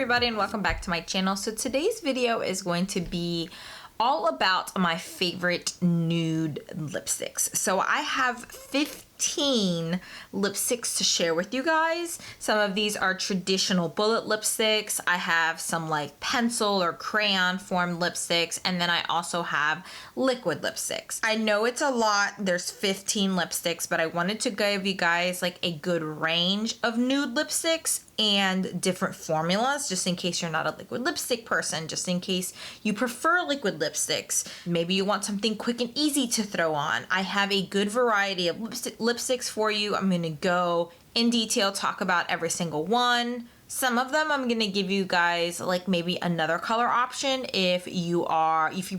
everybody and welcome back to my channel. So today's video is going to be all about my favorite nude lipsticks. So I have 15 lipsticks to share with you guys. Some of these are traditional bullet lipsticks. I have some like pencil or crayon formed lipsticks, and then I also have liquid lipsticks. I know it's a lot, there's 15 lipsticks, but I wanted to give you guys like a good range of nude lipsticks and different formulas, just in case you're not a liquid lipstick person, just in case you prefer liquid lipsticks. Maybe you want something quick and easy to throw on. I have a good variety of lipsticks for you. I'm gonna go in detail, talk about every single one. Some of them I'm gonna give you guys like maybe another color option if you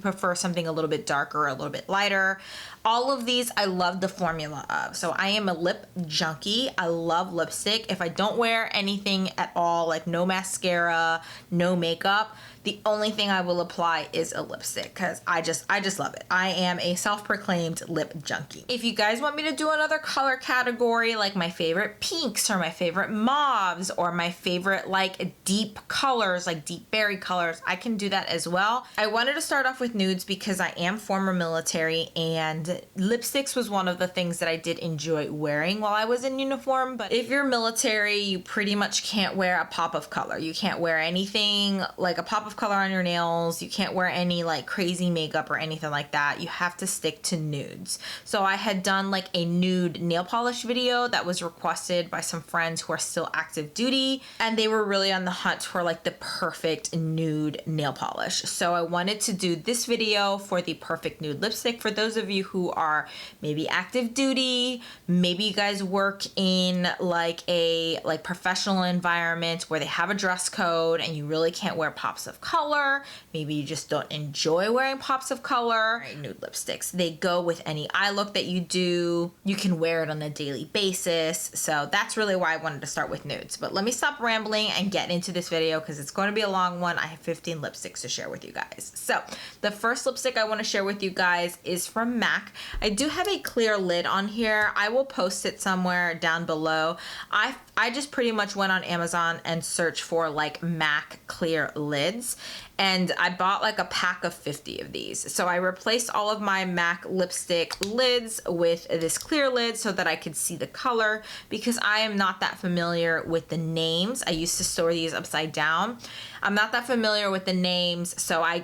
prefer something a little bit darker or a little bit lighter. All of these I love the formula of. So I am a lip junkie. I love lipstick. If I don't wear anything at all, like no mascara, no makeup, the only thing I will apply is a lipstick because I just love it. I am a self-proclaimed lip junkie. If you guys want me to do another color category, like my favorite pinks or my favorite mauves or my favorite like deep colors, like deep berry colors, I can do that as well. I wanted to start off with nudes because I am former military and lipsticks was one of the things that I did enjoy wearing while I was in uniform. But if you're military, you pretty much can't wear a pop of color. You can't wear anything like a pop of color on your nails. You can't wear any like crazy makeup or anything like that. You have to stick to nudes. So I had done like a nude nail polish video that was requested by some friends who are still active duty, and they were really on the hunt for like the perfect nude nail polish. So I wanted to do this video for the perfect nude lipstick for those of you who are maybe active duty, maybe you guys work in like a professional environment where they have a dress code and you really can't wear pops of color. Maybe you just don't enjoy wearing pops of color. Right, nude lipsticks, they go with any eye look that you do. You can wear it on a daily basis. So that's really why I wanted to start with nudes. But let me stop rambling and get into this video because it's going to be a long one. I have 15 lipsticks to share with you guys. So the first lipstick I want to share with you guys is from MAC. I do have a clear lid on here. I will post it somewhere down below. I just pretty much went on Amazon and searched for like MAC clear lids, and I bought like a pack of 50 of these. So I replaced all of my MAC lipstick lids with this clear lid so that I could see the color, because I am not that familiar with the names. I used to store these upside down. I'm not that familiar with the names, so I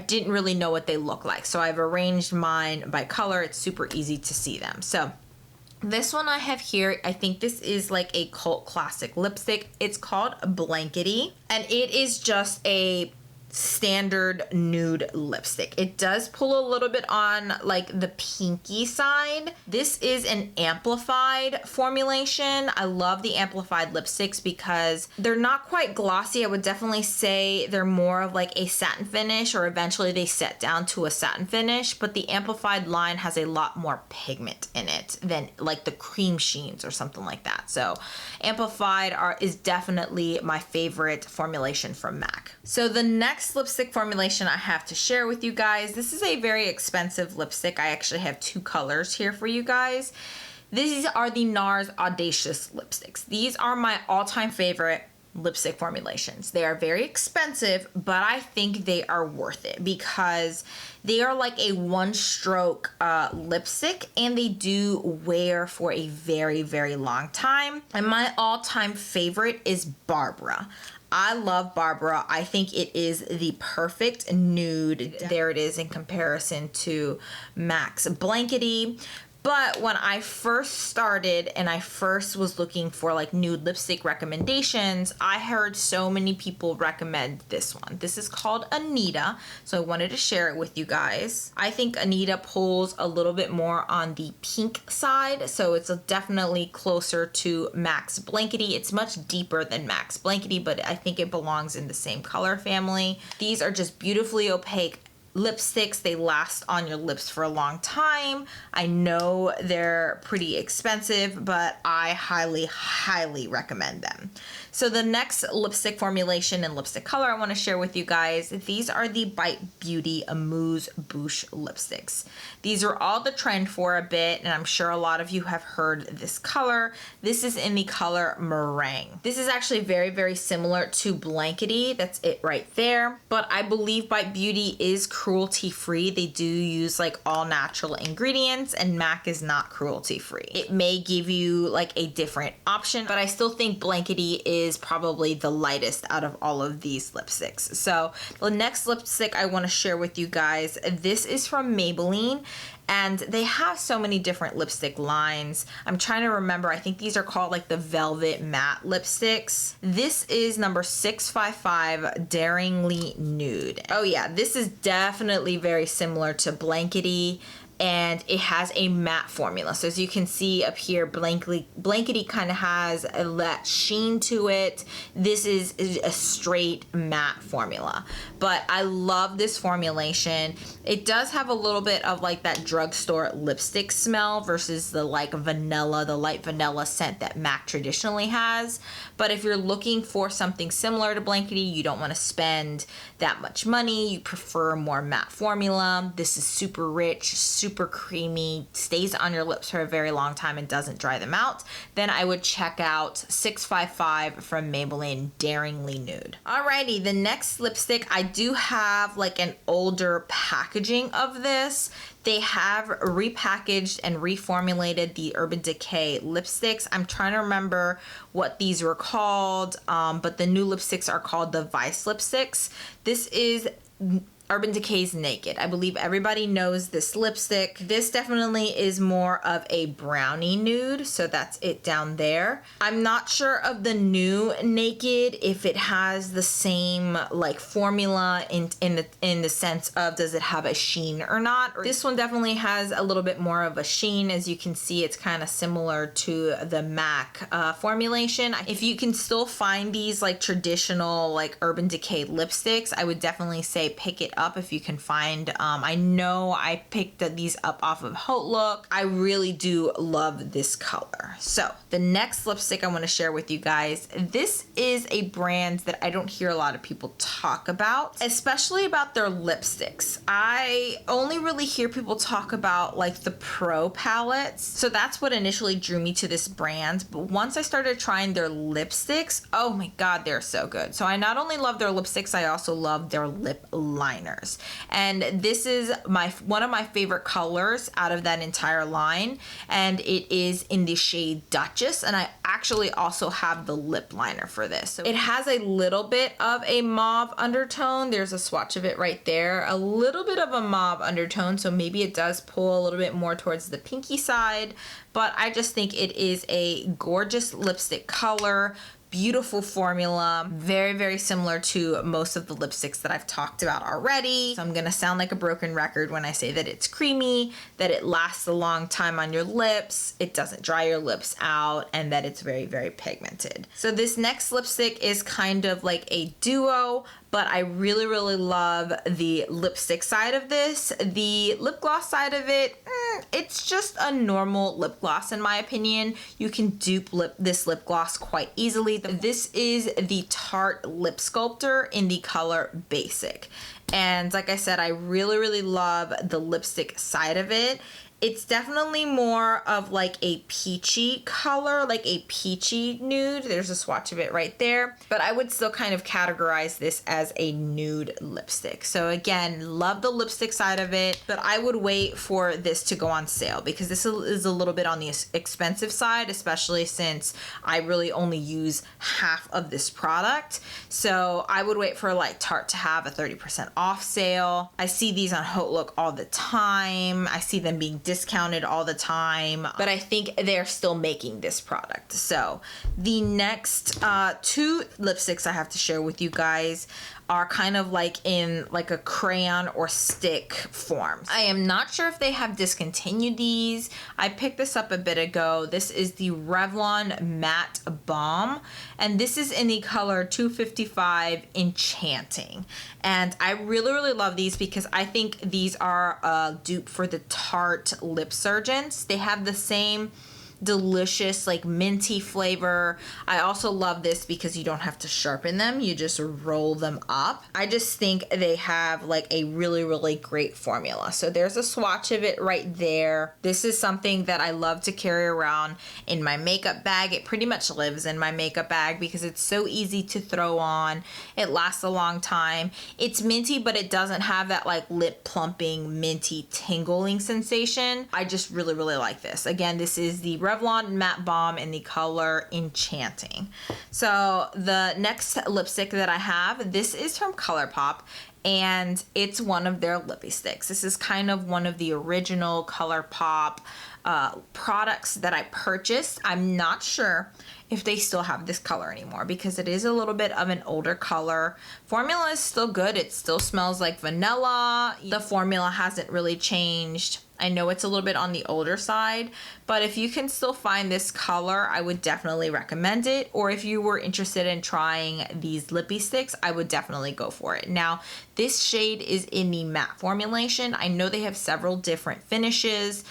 didn't really know what they look like. So I've arranged mine by color. It's super easy to see them. So this one I have here, I think this is like a cult classic lipstick. It's called Blankety, and it is just a standard nude lipstick. It does pull a little bit on like the pinky side. This is an amplified formulation. I love the amplified lipsticks because they're not quite glossy. I would definitely say they're more of like a satin finish, or eventually they set down to a satin finish, but the amplified line has a lot more pigment in it than like the cream sheens or something like that. So amplified is definitely my favorite formulation from MAC. So the next lipstick formulation I have to share with you guys, this is a very expensive lipstick. I actually have two colors here for you guys. These are the NARS Audacious lipsticks. These are my all-time favorite lipstick formulations. They are very expensive, but I think they are worth it because they are like a one-stroke lipstick, and they do wear for a very, very long time. And my all-time favorite is Barbara. I love Barbara. I think it is the perfect nude. There it is in comparison to MAC's Blankety. But when I first started and I first was looking for like nude lipstick recommendations, I heard so many people recommend this one. This is called Anita, so I wanted to share it with you guys. I think Anita pulls a little bit more on the pink side, so it's definitely closer to MAC's Blankety. It's much deeper than MAC's Blankety, but I think it belongs in the same color family. These are just beautifully opaque, lipsticks. They last on your lips for a long time. I know they're pretty expensive, but I highly recommend them. So the next lipstick formulation and lipstick color I want to share with you guys, these are the Bite Beauty Amuse Bouche lipsticks. These are all the trend for a bit, and I'm sure a lot of you have heard this color. This is in the color Meringue. This is actually very similar to Blankety. That's it right there. But I believe Bite Beauty is cruelty-free. They do use like all natural ingredients, and MAC is not cruelty-free. It may give you like a different option, but I still think Blankety is probably the lightest out of all of these lipsticks. So the next lipstick I want to share with you guys, this is from Maybelline, and they have so many different lipstick lines. I'm trying to remember, I think these are called like the Velvet Matte lipsticks. This is number 655, Daringly Nude. Oh yeah, this is definitely very similar to Blankety, and it has a matte formula. So as you can see up here, Blankety kind of has that sheen to it. This is a straight matte formula, but I love this formulation. It does have a little bit of like that drugstore lipstick smell versus the like vanilla, the light vanilla scent that MAC traditionally has. But if you're looking for something similar to Blankety, you don't want to spend that much money, you prefer a more matte formula, this is super rich, super creamy, stays on your lips for a very long time and doesn't dry them out, then I would check out 655 from Maybelline, Daringly Nude. Alrighty, the next lipstick, I do have like an older packaging of this. They have repackaged and reformulated the Urban Decay lipsticks. I'm trying to remember what these were called, but the new lipsticks are called the Vice lipsticks. This is Urban Decay's Naked. I believe everybody knows this lipstick. This definitely is more of a brownie nude, so that's it down there. I'm not sure of the new Naked if it has the same like formula in the sense of does it have a sheen or not. This one definitely has a little bit more of a sheen. As you can see, it's kind of similar to the MAC formulation. If you can still find these like traditional like Urban Decay lipsticks, I would definitely say pick it up if you can find. I know I picked these up off of Haute Look. I really do love this color. So the next lipstick I want to share with you guys, this is a brand that I don't hear a lot of people talk about, especially about their lipsticks. I only really hear people talk about like the Pro palettes. So that's what initially drew me to this brand. But once I started trying their lipsticks, oh my God, they're so good. So I not only love their lipsticks, I also love their lip liner. And this is one of my favorite colors out of that entire line, and it is in the shade Duchess, and I actually also have the lip liner for this. So it has a little bit of a mauve undertone. There's a swatch of it right there, a little bit of a mauve undertone, so maybe it does pull a little bit more towards the pinky side, but I just think it is a gorgeous lipstick color. Beautiful formula, very similar to most of the lipsticks that I've talked about already. So I'm gonna sound like a broken record when I say that it's creamy, that it lasts a long time on your lips, it doesn't dry your lips out, and that it's very pigmented. So this next lipstick is kind of like a duo, but I really love the lipstick side of this. The lip gloss side of it, it's just a normal lip gloss in my opinion. You can dupe this lip gloss quite easily. This is the Tarte Lip Sculptor in the color Basic. And like I said, I really love the lipstick side of it. It's definitely more of like a peachy color, like a peachy nude. There's a swatch of it right there. But I would still kind of categorize this as a nude lipstick. So again, love the lipstick side of it, but I would wait for this to go on sale because this is a little bit on the expensive side, especially since I really only use half of this product. So I would wait for like Tarte to have a 30% off sale. I see these on Haute Look all the time. I see them being discounted all the time, but I think they're still making this product. So the next two lipsticks I have to share with you guys are kind of like in like a crayon or stick form. I am not sure if they have discontinued these. I picked this up a bit ago. This is the Revlon Matte Balm, and this is in the color 255 Enchanting. And I really love these because I think these are a dupe for the Tarte Lip Surgeons. They have the same delicious like minty flavor. I also love this because you don't have to sharpen them, you just roll them up. I just think they have like a really great formula. So there's a swatch of it right there. This is something that I love to carry around in my makeup bag. It pretty much lives in my makeup bag because it's so easy to throw on. It lasts a long time. It's minty, but it doesn't have that like lip plumping minty tingling sensation. I just really like this. Again, this is the Revlon Matte Balm in the color Enchanting. So the next lipstick that I have, this is from ColourPop, and it's one of their lippy sticks. This is kind of one of the original ColourPop products that I purchased. I'm not sure if they still have this color anymore because it is a little bit of an older color. Formula is still good. It still smells like vanilla. The formula hasn't really changed. I know it's a little bit on the older side, but if you can still find this color, I would definitely recommend it. Or if you were interested in trying these lippy sticks, I would definitely go for it. Now, this shade is in the matte formulation. I know they have several different finishes.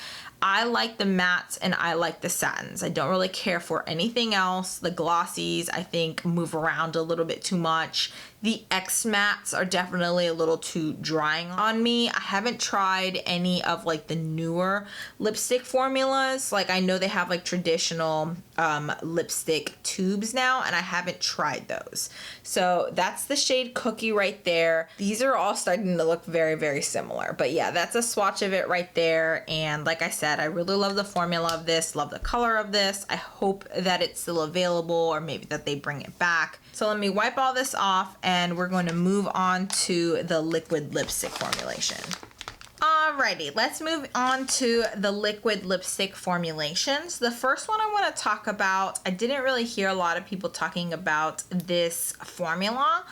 I like the mattes and I like the satins. I don't really care for anything else. The glossies, I think, move around a little bit too much. The X mattes are definitely a little too drying on me. I haven't tried any of like the newer lipstick formulas. Like I know they have like traditional lipstick tubes now, and I haven't tried those. So that's the shade Cookie right there. These are all starting to look very similar. But yeah, that's a swatch of it right there. And like I said, I really love the formula of this, love the color of this. I hope that it's still available or maybe that they bring it back. So let me wipe all this off and we're going to move on to the liquid lipstick formulation. Alrighty, let's move on to the liquid lipstick formulations. The first one I want to talk about, I didn't really hear a lot of people talking about this formula.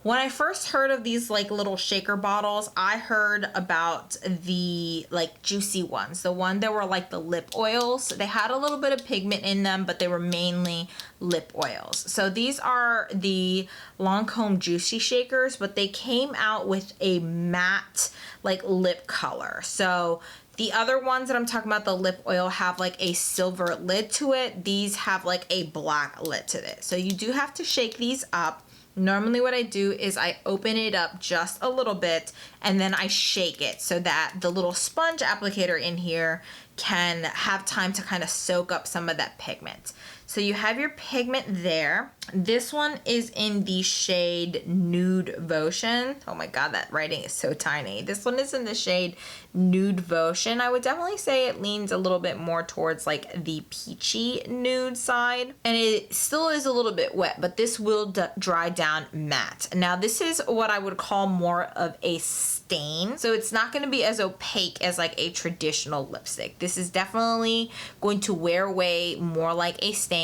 When I first heard of these like little shaker bottles, I heard about the like juicy ones, the one that were like the lip oils. They had a little bit of pigment in them, but they were mainly lip oils. So these are the Lancome Juicy Shakers, but they came out with a matte like lip color. So the other ones that I'm talking about, the lip oil, have like a silver lid to it. These have like a black lid to it. So you do have to shake these up. Normally what I do is I open it up just a little bit and then I shake it so that the little sponge applicator in here can have time to kind of soak up some of that pigment. So you have your pigment there. This one is in the shade Nude Votion. Oh my God, that writing is so tiny. This one is in the shade Nude Votion. I would definitely say it leans a little bit more towards like the peachy nude side. And it still is a little bit wet, but this will dry down matte. Now this is what I would call more of a stain. So it's not gonna be as opaque as like a traditional lipstick. This is definitely going to wear away more like a stain.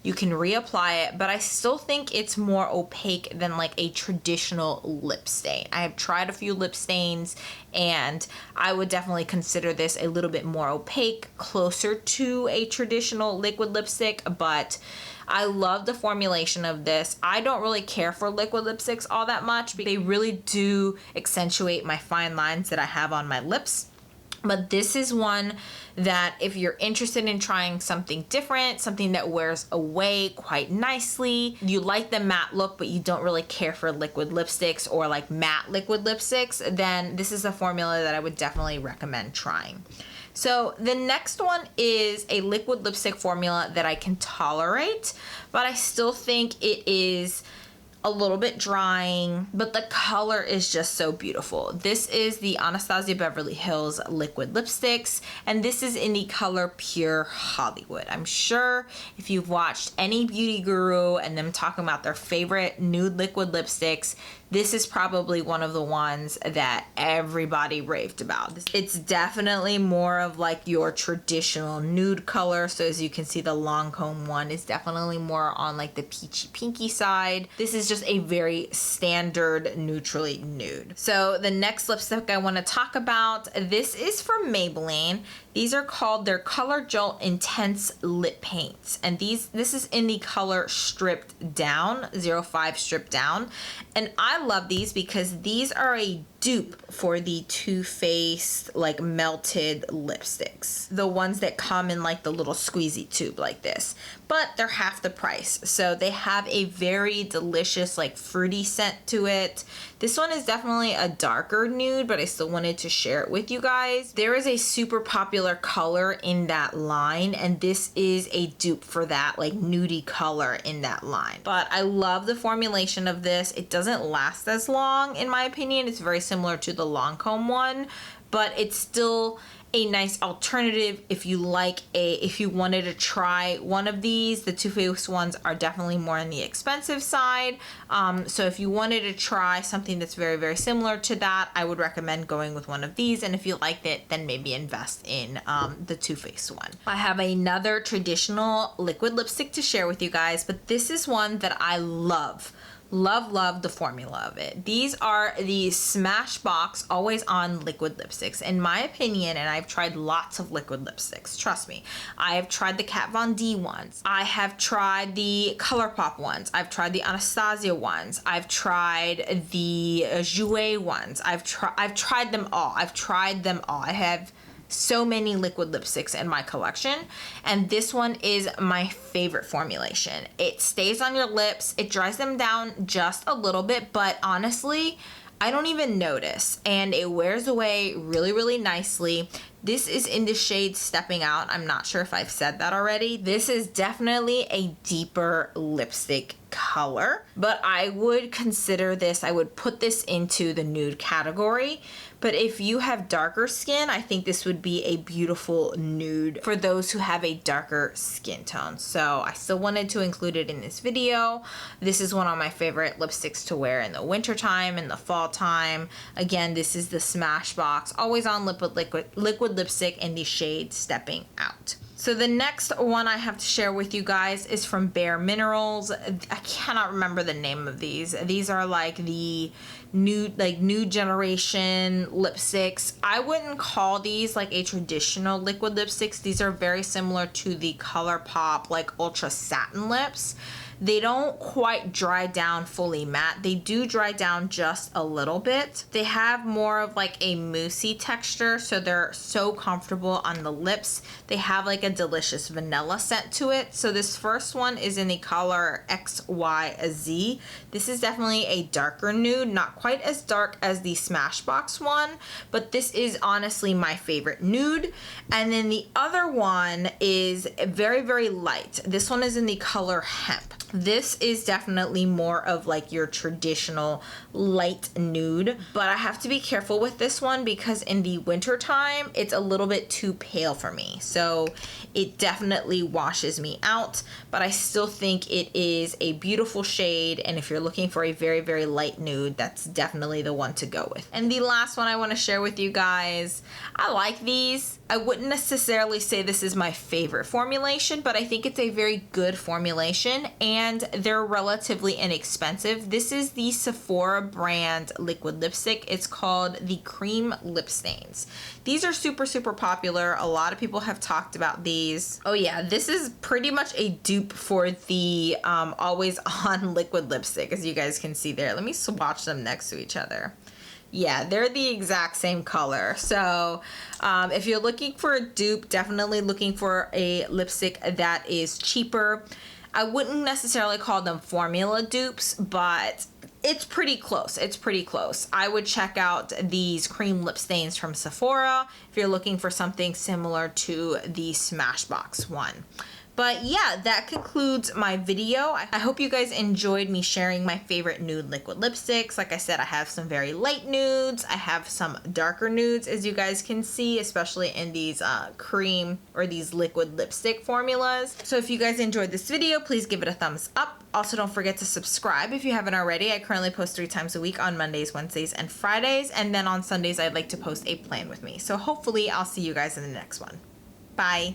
You can reapply it, but I still think it's more opaque than like a traditional lip stain. I have tried a few lip stains and I would definitely consider this a little bit more opaque, closer to a traditional liquid lipstick, but I love the formulation of this. I don't really care for liquid lipsticks all that much because they really do accentuate my fine lines that I have on my lips. But this is one that if you're interested in trying something different, something that wears away quite nicely, you like the matte look but you don't really care for liquid lipsticks or like matte liquid lipsticks, then this is a formula that I would definitely recommend trying. So the next one is a liquid lipstick formula that I can tolerate, but I still think it is a little bit drying, but the color is just so beautiful. This is the Anastasia Beverly Hills liquid lipsticks, and this is in the color Pure Hollywood. I'm sure if you've watched any beauty guru and them talking about their favorite nude liquid lipsticks, this is probably one of the ones that everybody raved about. It's definitely more of like your traditional nude color. So as you can see, the Lancome one is definitely more on like the peachy pinky side. This is just a very standard neutrally nude. So the next lipstick I want to talk about, this is from Maybelline. These are called their Color Jolt Intense Lip Paints. And this is in the color Stripped Down, 05 Stripped Down. And I love these because these are a dupe for the Too Faced like melted lipsticks. The ones that come in like the little squeezy tube like this. But they're half the price. So they have a very delicious like fruity scent to it. This one is definitely a darker nude, but I still wanted to share it with you guys. There is a super popular color in that line, and this is a dupe for that like nudie color in that line. But I love the formulation of this. It doesn't last as long in my opinion. It's very similar to the Lancome one, but it's still a nice alternative if you wanted to try one of these. The Too Faced ones are definitely more on the expensive side. So if you wanted to try something that's very, very similar to that, I would recommend going with one of these. And if you liked it, then maybe invest in the Too Faced one. I have another traditional liquid lipstick to share with you guys, but this is one that I love. Love the formula of it. These are the Smashbox Always On liquid lipsticks. In my opinion, and I've tried lots of liquid lipsticks, trust me. I have tried the Kat Von D ones. I have tried the ColourPop ones. I've tried the Anastasia ones. I've tried the Jouer ones. I've tried them all. I have so many liquid lipsticks in my collection, and this one is my favorite formulation. It stays on your lips, it dries them down just a little bit, but honestly I don't even notice, and it wears away really, really nicely. This is in the shade Stepping Out. I'm not sure if I've said that already. This is definitely a deeper lipstick color, but I would consider this, I would put this into the nude category. But if you have darker skin, I think this would be a beautiful nude for those who have a darker skin tone. So I still wanted to include it in this video. This is one of my favorite lipsticks to wear in the winter time and the fall time. Again, this is the Smashbox Always On liquid lipstick in the shade Stepping Out. So the next one I have to share with you guys is from Bare Minerals. I cannot remember the name of these. These are like the new generation lipsticks. I wouldn't call these like a traditional liquid lipsticks. These are very similar to the ColourPop like Ultra Satin Lips. They don't quite dry down fully matte. They do dry down just a little bit. They have more of like a moussey texture, so they're so comfortable on the lips. They have like a delicious vanilla scent to it. So this first one is in the color XYZ. This is definitely a darker nude, not quite as dark as the Smashbox one, but this is honestly my favorite nude. And then the other one is very, very light. This one is in the color Hemp. This is definitely more of like your traditional light nude, but I have to be careful with this one because in the winter time it's a little bit too pale for me, so it definitely washes me out. But I still think it is a beautiful shade, and if you're looking for a very, very light nude, that's definitely the one to go with. And the last one I want to share with you guys, I like these. I wouldn't necessarily say this is my favorite formulation, but I think it's a very good formulation and they're relatively inexpensive. This is the Sephora brand liquid lipstick. It's called the Cream Lip Stains. These are super, super popular. A lot of people have talked about these. Oh yeah, this is pretty much a dupe for the Always On liquid lipstick, as you guys can see there. Let me swatch them next to each other. Yeah, they're the exact same color. So if you're looking for a dupe, definitely looking for a lipstick that is cheaper. I wouldn't necessarily call them formula dupes, but it's pretty close. It's pretty close. I would check out these cream lip stains from Sephora if you're looking for something similar to the Smashbox one. But yeah, that concludes my video. I hope you guys enjoyed me sharing my favorite nude liquid lipsticks. Like I said, I have some very light nudes. I have some darker nudes, as you guys can see, especially in these cream or these liquid lipstick formulas. So if you guys enjoyed this video, please give it a thumbs up. Also, don't forget to subscribe if you haven't already. I currently post 3 times a week on Mondays, Wednesdays, and Fridays. And then on Sundays, I'd like to post a plan with me. So hopefully I'll see you guys in the next one. Bye.